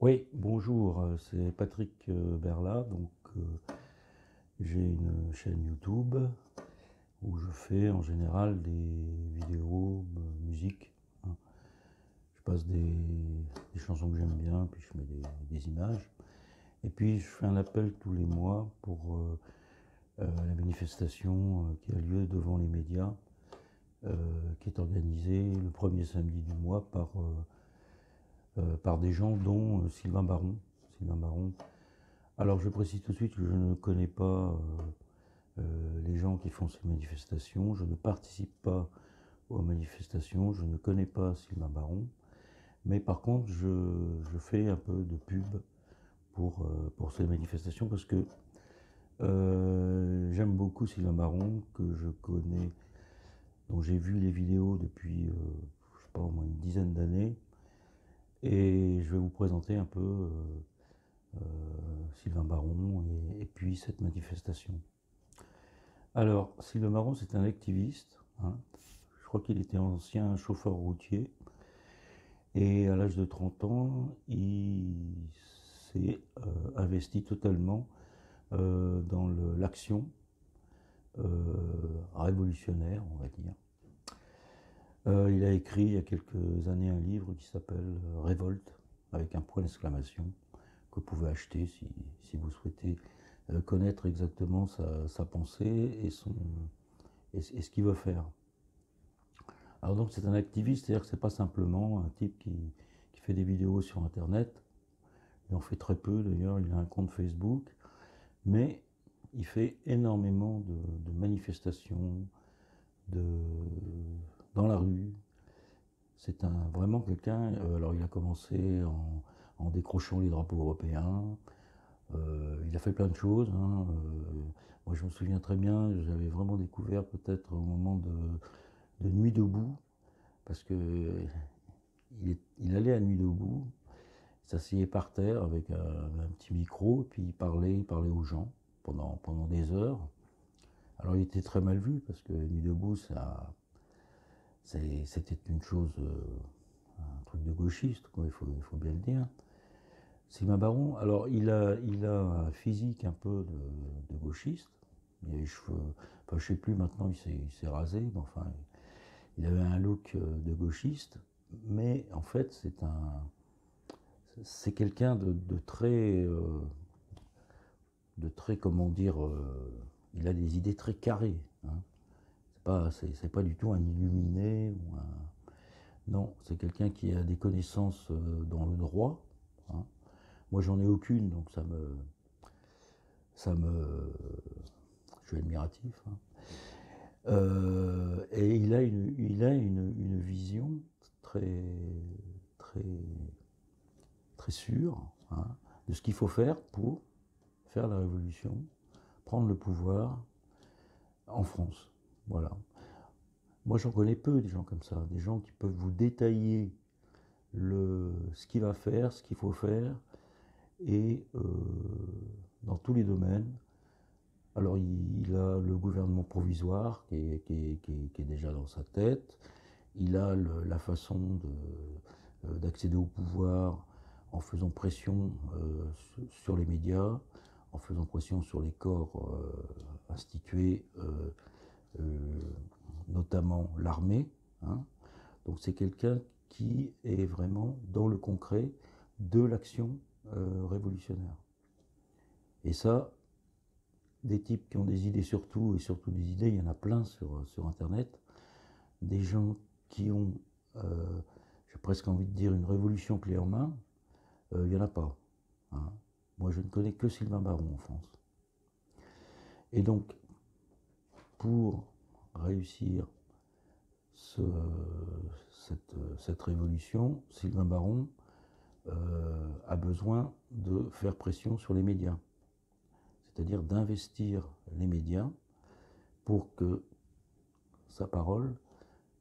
Oui, bonjour, c'est Patrick Berla. J'ai une chaîne YouTube où je fais en général des vidéos musique, hein. Je passe des chansons que j'aime bien, puis je mets des images. Et puis je fais un appel tous les mois pour la manifestation qui a lieu devant les médias, qui est organisée le premier samedi du mois par des gens dont Sylvain Baron. Sylvain Baron. Alors je précise tout de suite que je ne connais pas les gens qui font ces manifestations, je ne participe pas aux manifestations, je ne connais pas Sylvain Baron, mais par contre je fais un peu de pub pour ces manifestations parce que j'aime beaucoup Sylvain Baron, que je connais, dont j'ai vu les vidéos depuis, je sais pas, au moins une dizaine d'années, et je vais vous présenter un peu Sylvain Baron et puis cette manifestation. Alors, Sylvain Baron, c'est un activiste, hein. Je crois qu'il était ancien chauffeur routier. Et à l'âge de 30 ans, il s'est investi totalement dans l'action révolutionnaire, on va dire. Il a écrit il y a quelques années un livre qui s'appelle Révolte, avec un point d'exclamation, que vous pouvez acheter si vous souhaitez connaître exactement sa pensée et ce qu'il veut faire. Alors donc c'est un activiste, c'est-à-dire que c'est pas simplement un type qui fait des vidéos sur Internet. Il en fait très peu d'ailleurs, il a un compte Facebook, mais il fait énormément de manifestations de, dans la rue. C'est vraiment quelqu'un, alors il a commencé en décrochant les drapeaux européens, il a fait plein de choses, hein. Moi je me souviens très bien, j'avais vraiment découvert peut-être au moment de Nuit debout, parce que il allait à Nuit debout, il s'asseyait par terre avec un petit micro, puis il parlait aux gens pendant des heures. Alors il était très mal vu, parce que Nuit debout, c'était une chose, un truc de gauchiste, quoi, il faut bien le dire. Sylvain Baron, alors il a un physique un peu de gauchiste, il a les cheveux, enfin je sais plus maintenant, il s'est rasé, mais enfin il avait un look de gauchiste, mais en fait c'est quelqu'un de très, comment dire, il a des idées très carrées, hein. C'est pas du tout un illuminé ou un, non, c'est quelqu'un qui a des connaissances dans le droit, hein. Moi j'en ai aucune, donc ça me, je suis admiratif, hein. Et il a une vision très, très, très sûre, hein, de ce qu'il faut faire pour faire la révolution, prendre le pouvoir en France. Voilà. Moi, j'en connais peu des gens comme ça, des gens qui peuvent vous détailler ce qu'il va faire, ce qu'il faut faire, et dans tous les domaines. Alors, il a le gouvernement provisoire qui est déjà dans sa tête. Il a la façon d'accéder au pouvoir en faisant pression sur les médias, en faisant pression sur les corps institués, euh, notamment l'armée, hein. Donc c'est quelqu'un qui est vraiment dans le concret de l'action révolutionnaire. Et ça, des types qui ont des idées sur tout, et surtout des idées, il y en a plein sur Internet. Des gens qui ont, j'ai presque envie de dire, une révolution clé en main, il n'y en a pas, hein. Moi, je ne connais que Sylvain Baron en France. Et donc, pour réussir cette révolution, Sylvain Baron a besoin de faire pression sur les médias, c'est-à-dire d'investir les médias pour que sa parole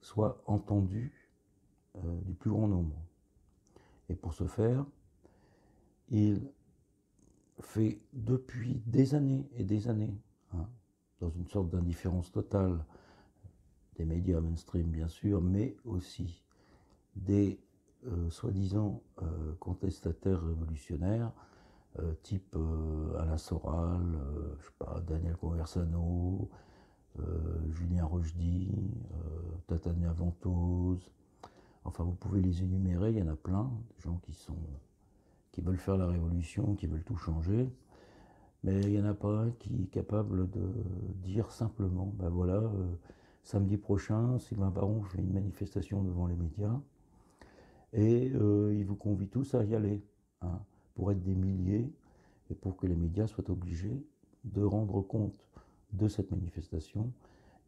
soit entendue du plus grand nombre. Et pour ce faire, il fait depuis des années et des années, hein, dans une sorte d'indifférence totale des médias mainstream bien sûr, mais aussi des soi-disant contestataires révolutionnaires, type Alain Soral, je sais pas, Daniel Conversano, Julien Rochdy, Tatiana Ventose. Enfin, vous pouvez les énumérer, il y en a plein, des gens qui veulent faire la révolution, qui veulent tout changer. Mais il n'y en a pas un qui est capable de dire simplement, ben voilà, samedi prochain, Sylvain Baron fait une manifestation devant les médias, et il vous convie tous à y aller, hein, pour être des milliers, et pour que les médias soient obligés de rendre compte de cette manifestation,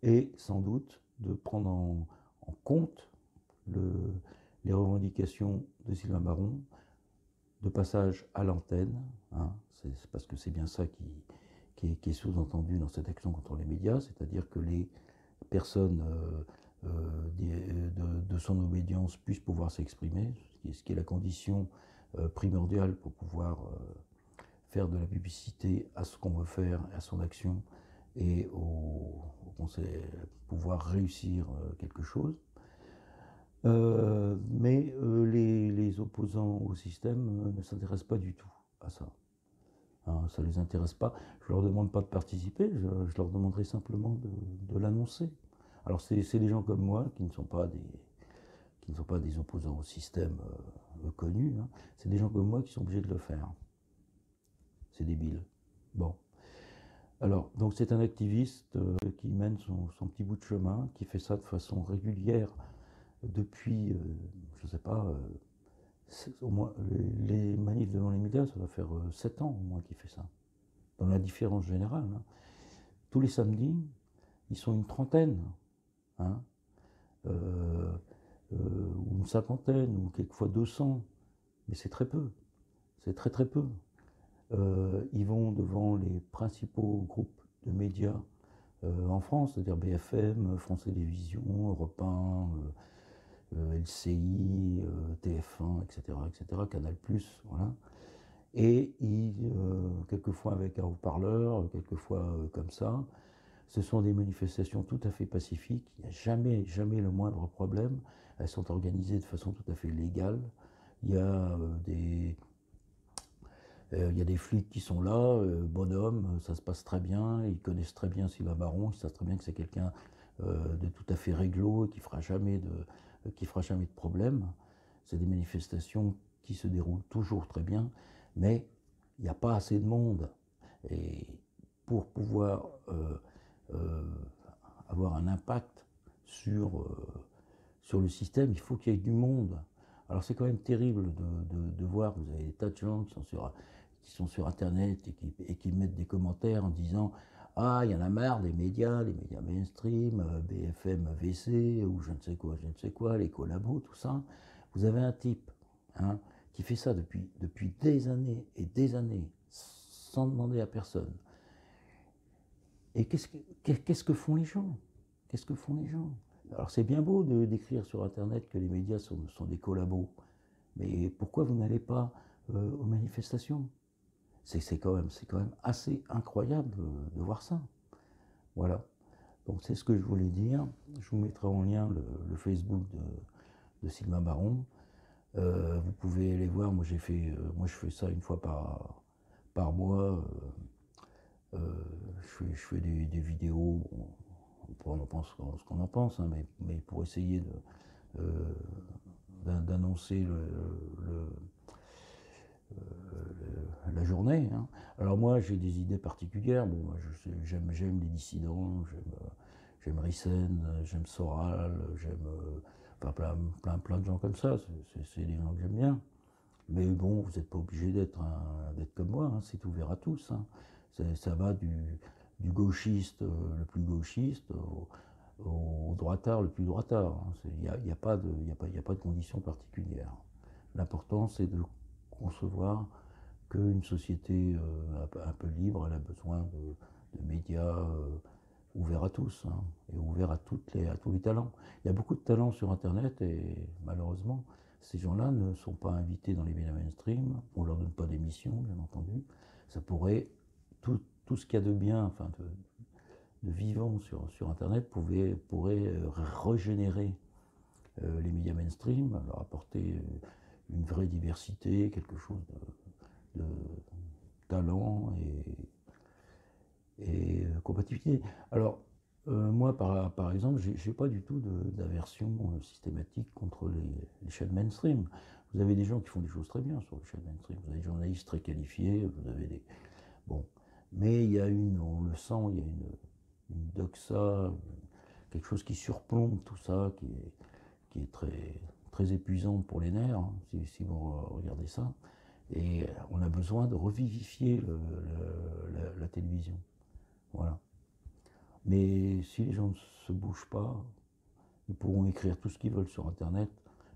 et sans doute de prendre en compte les revendications de Sylvain Baron, de passage à l'antenne, hein, c'est parce que c'est bien ça qui est sous-entendu dans cette action contre les médias, c'est-à-dire que les personnes de son obédience puissent pouvoir s'exprimer, ce qui est la condition primordiale pour pouvoir faire de la publicité à ce qu'on veut faire, à son action, et au conseil, pouvoir réussir quelque chose. Mais les opposants au système ne s'intéressent pas du tout à ça. Hein, ça ne les intéresse pas. Je ne leur demande pas de participer, je leur demanderai simplement de l'annoncer. Alors c'est des gens comme moi qui ne sont pas des opposants au système connus. Hein. C'est des gens comme moi qui sont obligés de le faire. C'est débile. Bon. Alors, donc c'est un activiste qui mène son petit bout de chemin, qui fait ça de façon régulière depuis, je ne sais pas, au moins, les manifs devant les médias, ça va faire 7 ans au moins qu'il fait ça. Dans l'indifférence générale. Hein. Tous les samedis, ils sont une trentaine, hein, ou une cinquantaine, ou quelquefois 200. Mais c'est très peu. C'est très très peu. Ils vont devant les principaux groupes de médias en France, c'est-à-dire BFM, France Télévisions, Europe 1, LCI, TF1, etc., etc., Canal+, voilà. Et quelquefois avec un haut-parleur, quelquefois comme ça. Ce sont des manifestations tout à fait pacifiques, il n'y a jamais, jamais le moindre problème. Elles sont organisées de façon tout à fait légale. Il y a il y a des flics qui sont là, bonhomme, ça se passe très bien, ils connaissent très bien Sylvain Baron, ils savent très bien que c'est quelqu'un de tout à fait réglo, qui fera jamais de problème. C'est des manifestations qui se déroulent toujours très bien, mais il n'y a pas assez de monde. Et pour pouvoir euh, avoir un impact sur le système, il faut qu'il y ait du monde. Alors c'est quand même terrible de voir, vous avez des tas de gens qui sont sur Internet et qui mettent des commentaires en disant ah, il y en a marre des médias, les médias mainstream, BFM, VC, ou je ne sais quoi, les collabos, tout ça. Vous avez un type hein, qui fait ça depuis des années et des années, sans demander à personne. Et qu'est-ce que font les gens? Qu'est-ce que font les gens? Alors c'est bien beau d'écrire sur Internet que les médias sont des collabos, mais pourquoi vous n'allez pas aux manifestations? C'est quand même assez incroyable de voir ça. Voilà. Donc c'est ce que je voulais dire. Je vous mettrai en lien le Facebook de Sylvain Baron. Vous pouvez aller voir. Moi je fais ça une fois par mois. Je fais des vidéos. On en pense ce qu'on en pense, hein, mais pour essayer d'annoncer la journée. Hein. Alors moi, j'ai des idées particulières. Bon, moi, j'aime les dissidents, j'aime Rissen, j'aime Soral, j'aime enfin, plein de gens comme ça. C'est des gens que j'aime bien. Mais bon, vous n'êtes pas obligé d'être comme moi. Hein. C'est ouvert à tous. Hein. Ça va du gauchiste le plus gauchiste au droitard le plus droitard. Il n'y a pas de conditions particulières. L'important, c'est de concevoir qu'une société un peu libre, elle a besoin de médias ouverts à tous, hein, et ouverts à tous les talents. Il y a beaucoup de talents sur Internet et malheureusement, ces gens-là ne sont pas invités dans les médias mainstream, on ne leur donne pas d'émission, bien entendu. Ça pourrait, tout ce qu'il y a de bien, enfin de vivant sur Internet pourrait régénérer les médias mainstream, leur apporter une vraie diversité, quelque chose de talent et compatibilité. Alors, moi, par exemple, j'ai pas du tout d'aversion systématique contre les chaînes mainstream. Vous avez des gens qui font des choses très bien sur les chaînes mainstream. Vous avez des journalistes très qualifiés, vous avez des... Bon. Mais il y a on le sent, il y a une doxa, quelque chose qui surplombe tout ça, qui est très, très épuisante pour les nerfs, hein, si vous regardez ça. Et on a besoin de revivifier la télévision. Voilà. Mais si les gens ne se bougent pas, ils pourront écrire tout ce qu'ils veulent sur Internet,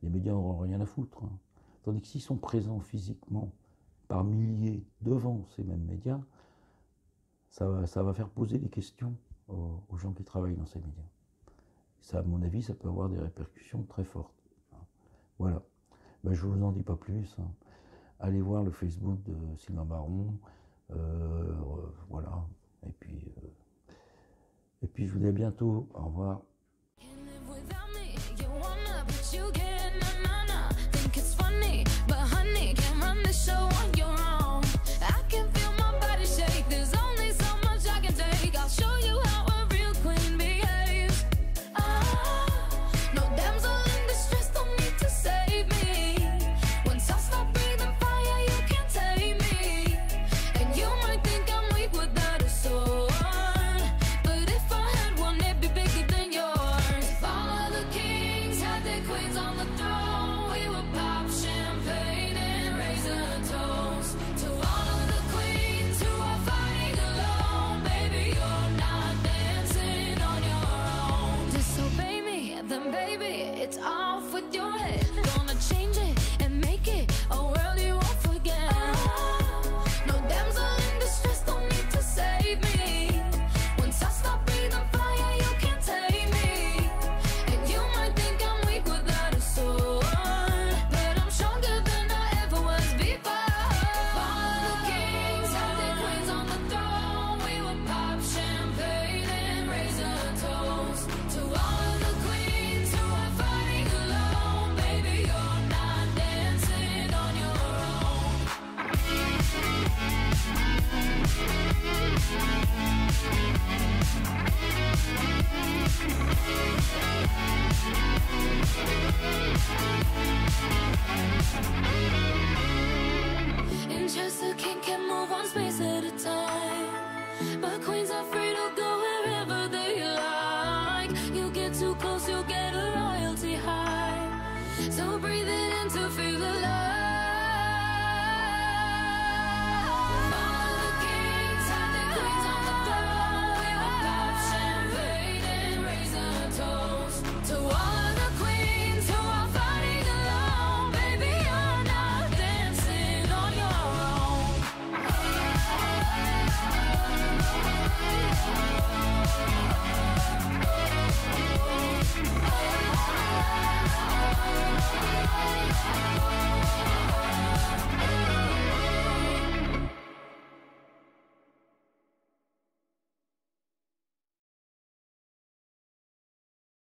les médias n'auront rien à foutre. Hein. Tandis que s'ils sont présents physiquement, par milliers, devant ces mêmes médias, ça va faire poser des questions aux gens qui travaillent dans ces médias. Ça, à mon avis, ça peut avoir des répercussions très fortes. Voilà. Ben, je ne vous en dis pas plus. Hein. Allez voir le Facebook de Sylvain Baron. Voilà. Et puis je vous dis à bientôt. Au revoir. You get, nah, nah, nah. Think it's funny, but honey,